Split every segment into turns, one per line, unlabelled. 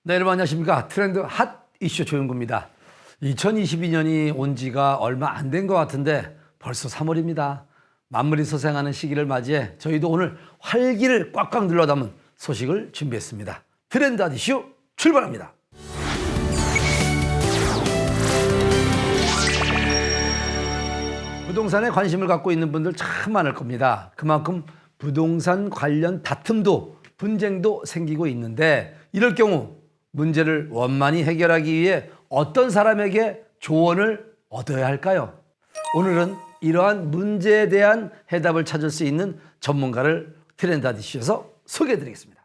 네, 여러분 안녕하십니까. 트렌드 핫 이슈 조영구입니다. 2022년이 온 지가 얼마 안 된 것 같은데 벌써 3월입니다. 만물이 소생하는 시기를 맞이해 저희도 오늘 활기를 꽉꽉 눌러 담은 소식을 준비했습니다. 트렌드 핫 이슈 출발합니다. 부동산에 관심을 갖고 있는 분들 참 많을 겁니다. 그만큼 부동산 관련 다툼도 분쟁도 생기고 있는데 이럴 경우 문제를 원만히 해결하기 위해 어떤 사람에게 조언을 얻어야 할까요? 오늘은 이러한 문제에 대한 해답을 찾을 수 있는 전문가를 트렌드 핫 이슈에서 소개해드리겠습니다.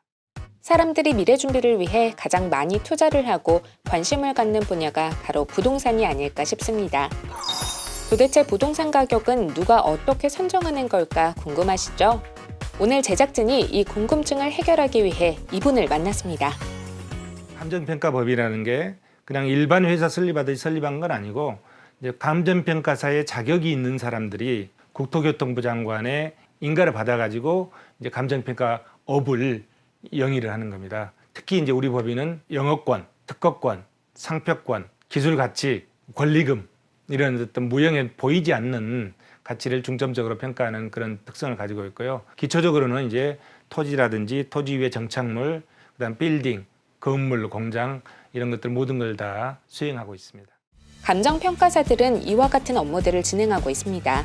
사람들이 미래 준비를 위해 가장 많이 투자를 하고 관심을 갖는 분야가 바로 부동산이 아닐까 싶습니다. 도대체 부동산 가격은 누가 어떻게 선정하는 걸까 궁금하시죠? 오늘 제작진이 이 궁금증을 해결하기 위해 이분을 만났습니다.
감정평가법이라는 게 그냥 일반 회사 설립하듯이 설립한 건 아니고 이제 감정평가사에 자격이 있는 사람들이 국토교통부 장관의 인가를 받아가지고 이제 감정평가업을 영위를 하는 겁니다. 특히 이제 우리 법인은 영업권, 특허권, 상표권, 기술 가치, 권리금 이런 어떤 무형에 보이지 않는 가치를 중점적으로 평가하는 그런 특성을 가지고 있고요. 기초적으로는 이제 토지라든지 토지 위의 정착물, 그다음 빌딩, 건물, 공장 이런 것들 모든 걸 다 수행하고 있습니다.
감정평가사들은 이와 같은 업무들을 진행하고 있습니다.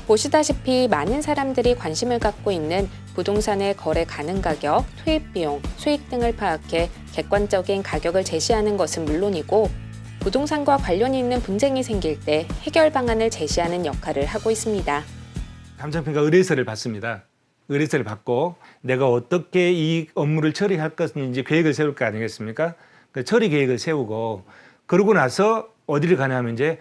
보시다시피 많은 사람들이 관심을 갖고 있는 부동산의 거래 가능 가격, 투입 비용, 수익 등을 파악해 객관적인 가격을 제시하는 것은 물론이고 부동산과 관련이 있는 분쟁이 생길 때 해결 방안을 제시하는 역할을 하고 있습니다.
감정평가 의뢰서를 받습니다. 의뢰서를 받고 내가 어떻게 이 업무를 처리할 것인지 계획을 세울 거 아니겠습니까? 그 처리 계획을 세우고 그러고 나서 어디를 가냐면 이제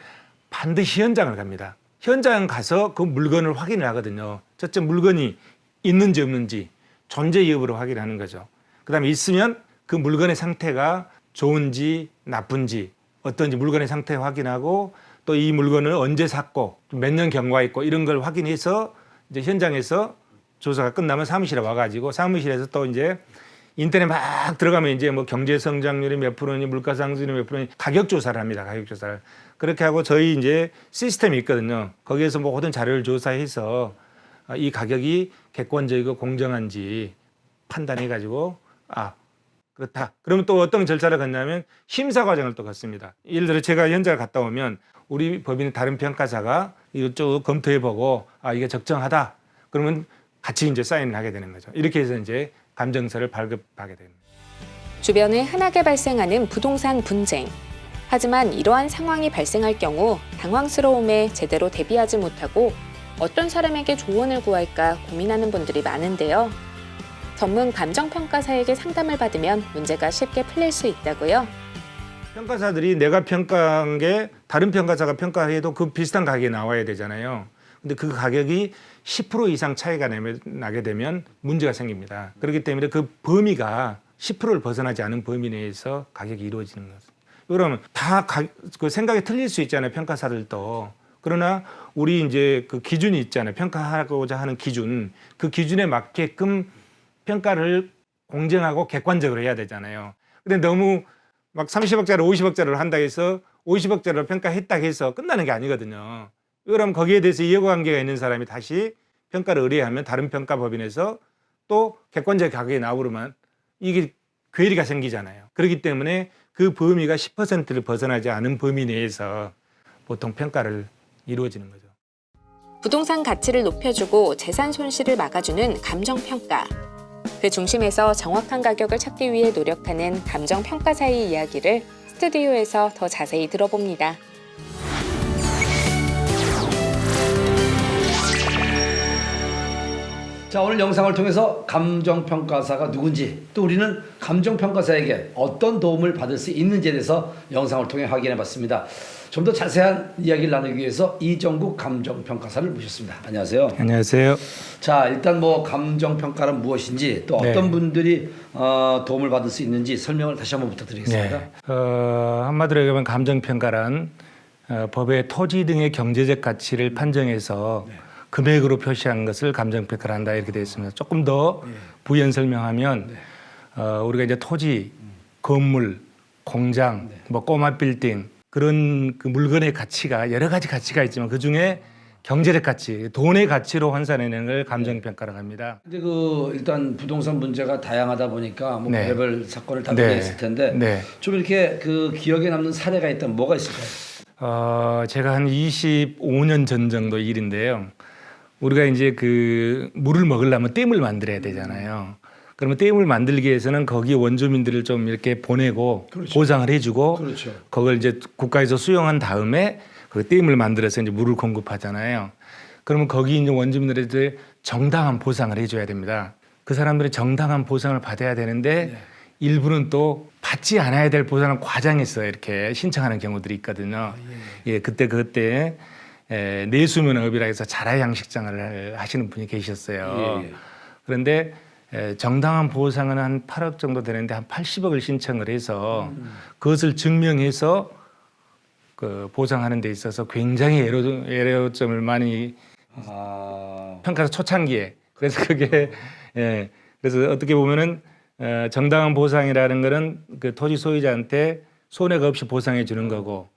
반드시 현장을 갑니다. 현장 가서 그 물건을 확인을 하거든요. 첫째 물건이 있는지 없는지 존재 여부를 확인하는 거죠. 그다음에 있으면 그 물건의 상태가 좋은지 나쁜지 어떤지 물건의 상태 확인하고 또 이 물건을 언제 샀고 몇 년 경과 있고 이런 걸 확인해서 이제 현장에서 조사가 끝나면 사무실에 와가지고 사무실에서 또 이제 인터넷 막 들어가면 이제 뭐 경제 성장률이 몇 프로니 물가 상승률이 몇 프로니 가격 조사를 합니다. 가격 조사를. 그렇게 하고 저희 이제 시스템이 있거든요. 거기에서 뭐 모든 자료를 조사해서 이 가격이 객관적이고 공정한지 판단해 가지고 그렇다. 그러면 또 어떤 절차를 갖냐면 심사 과정을 또 갖습니다. 예를 들어 제가 현장을 갔다 오면 우리 법인의 다른 평가사가 이쪽 검토해 보고 이게 적정하다. 그러면 같이 이제 사인을 하게 되는 거죠. 이렇게 해서 이제 감정서를 발급하게 됩니다.
주변에 흔하게 발생하는 부동산 분쟁. 하지만 이러한 상황이 발생할 경우 당황스러움에 제대로 대비하지 못하고 어떤 사람에게 조언을 구할까 고민하는 분들이 많은데요. 전문 감정평가사에게 상담을 받으면 문제가 쉽게 풀릴 수 있다고요.
평가사들이 내가 평가한 게 다른 평가사가 평가해도 그 비슷한 가격이 나와야 되잖아요. 근데 그 가격이 10% 이상 차이가 나게 되면 문제가 생깁니다. 그렇기 때문에 그 범위가 10%를 벗어나지 않은 범위 내에서 가격이 이루어지는 거죠. 그러면 다 그 생각이 틀릴 수 있잖아요. 평가사들도. 그러나 우리 이제 그 기준이 있잖아요. 평가하고자 하는 기준. 그 기준에 맞게끔 평가를 공정하고 객관적으로 해야 되잖아요. 근데 너무 막 30억짜리 50억짜리를 한다 해서 50억짜리로 평가했다 해서 끝나는 게 아니거든요. 그럼 거기에 대해서 이해관계가 있는 사람이 다시 평가를 의뢰하면 다른 평가법인에서 또 객관적 가격이 나오면 이게 괴리가 생기잖아요. 그렇기 때문에 그 범위가 10%를 벗어나지 않은 범위 내에서 보통 평가를 이루어지는 거죠.
부동산 가치를 높여주고 재산 손실을 막아주는 감정평가. 그 중심에서 정확한 가격을 찾기 위해 노력하는 감정평가사의 이야기를 스튜디오에서 더 자세히 들어봅니다.
자, 오늘 영상을 통해서 감정평가사가 누군지 또 우리는 감정평가사에게 어떤 도움을 받을 수 있는지에 대해서 영상을 통해 확인해 봤습니다. 좀 더 자세한 이야기를 나누기 위해서 이정국 감정평가사를 모셨습니다. 안녕하세요.
안녕하세요.
자, 일단 뭐 감정평가는 무엇인지 또 어떤 분들이 도움을 받을 수 있는지 설명을 다시 한번 부탁드리겠습니다.
한마디로 얘기하면 감정평가란 법의 토지 등의 경제적 가치를 판정해서 금액으로 표시한 것을 감정평가를 한다 이렇게 되어 있습니다. 조금 더 부연 설명하면 우리가 이제 토지, 건물, 공장, 뭐 꼬마 빌딩 그런 그 물건의 가치가 여러 가지 가치가 있지만 그 중에 경제적 가치, 돈의 가치로 환산해내는 걸 감정평가라고 합니다.
근데 그 일단 부동산 문제가 다양하다 보니까 뭐
네.
별별 사건을 다
네.
보냈을 텐데
네.
좀 이렇게 그 기억에 남는 사례가 있다면 뭐가 있을까요?
제가 한 25년 전 정도 일인데요. 우리가 이제 그 물을 먹으려면 댐을 만들어야 되잖아요. 그러면 댐을 만들기 위해서는 거기 원주민들을 좀 이렇게 보내고
그렇죠.
보상을 해주고
그렇죠.
그걸 이제 국가에서 수용한 다음에 그 댐을 만들어서 이제 물을 공급하잖아요. 그러면 거기 있는 원주민들한테 정당한 보상을 해줘야 됩니다. 그 사람들이 정당한 보상을 받아야 되는데
네.
일부는 또 받지 않아야 될 보상을 과장해서 이렇게 신청하는 경우들이 있거든요. 예, 그때 내수면업이라 해서 자라 양식장을 하시는 분이 계셨어요.
예.
그런데 정당한 보상은 한 8억 정도 되는데 한 80억을 신청을 해서 그것을 증명해서 그 보상하는 데 있어서 굉장히 애로점을 많이 평가서 초창기에 그래서 그게 그래서 어떻게 보면은 정당한 보상이라는 거는 그 토지 소유자한테 손해가 없이 보상해 주는 거고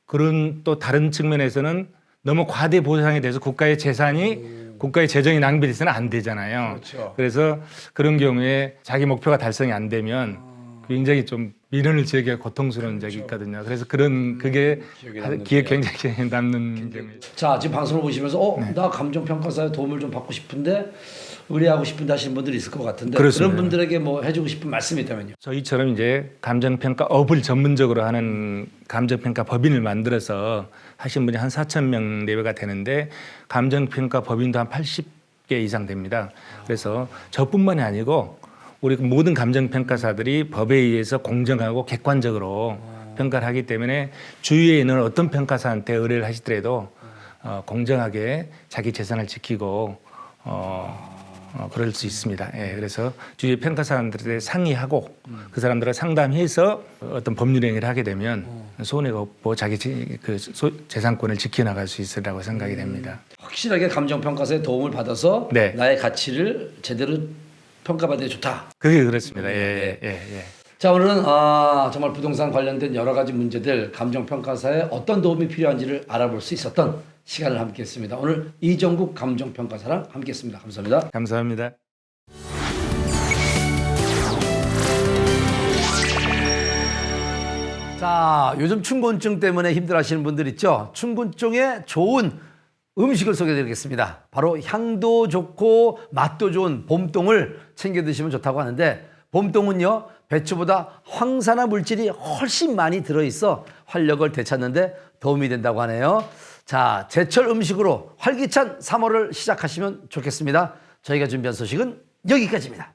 그런 또 다른 측면에서는 너무 과대 보상에 대해서 국가의 재산이 국가의 재정이 낭비돼서는 안 되잖아요.
그렇죠.
그래서 그런 경우에 자기 목표가 달성이 안 되면 굉장히 좀 미련을 지기가 고통스러운 적이 있거든요. 그래서 그런 그게 기억에 굉장히 남는 경우예요.
자, 지금 방송을 보시면서 나 감정평가사의 도움을 좀 받고 싶은데 의뢰하고 싶은데 하시는 분들이 있을 것 같은데
그렇습니다.
그런 분들에게 뭐 해주고 싶은 말씀이 있다면요.
저희처럼 이제 감정평가업을 전문적으로 하는 감정평가 법인을 만들어서 하신 분이 한 4,000명 내외가 되는데 감정평가 법인도 한 80개 이상 됩니다. 그래서 저뿐만이 아니고 우리 모든 감정평가사들이 법에 의해서 공정하고 객관적으로 평가를 하기 때문에 주위에 있는 어떤 평가사한테 의뢰를 하시더라도 공정하게 자기 재산을 지키고 그럴 수 있습니다. 예, 그래서 주위 평가사람들한테 상의하고 그 사람들과 상담해서 어떤 법률 행위를 하게 되면 손해가 없고 자기 재산권을 지켜나갈 수 있으라고 생각이 됩니다.
확실하게 감정평가사의 도움을 받아서
네.
나의 가치를 제대로 평가받는 게 좋다.
그게 그렇습니다. 예.
자, 오늘은 정말 부동산 관련된 여러 가지 문제들 감정평가사에 어떤 도움이 필요한지를 알아볼 수 있었던 시간을 함께했습니다. 오늘 이정국 감정평가사랑 함께했습니다. 감사합니다.
감사합니다.
자, 요즘 춘곤증 때문에 힘들어하시는 분들 있죠? 춘곤증에 좋은 음식을 소개해드리겠습니다. 바로 향도 좋고 맛도 좋은 봄동을 챙겨 드시면 좋다고 하는데 봄동은요 배추보다 황산화 물질이 훨씬 많이 들어있어 활력을 되찾는 데 도움이 된다고 하네요. 자, 제철 음식으로 활기찬 3월을 시작하시면 좋겠습니다. 저희가 준비한 소식은 여기까지입니다.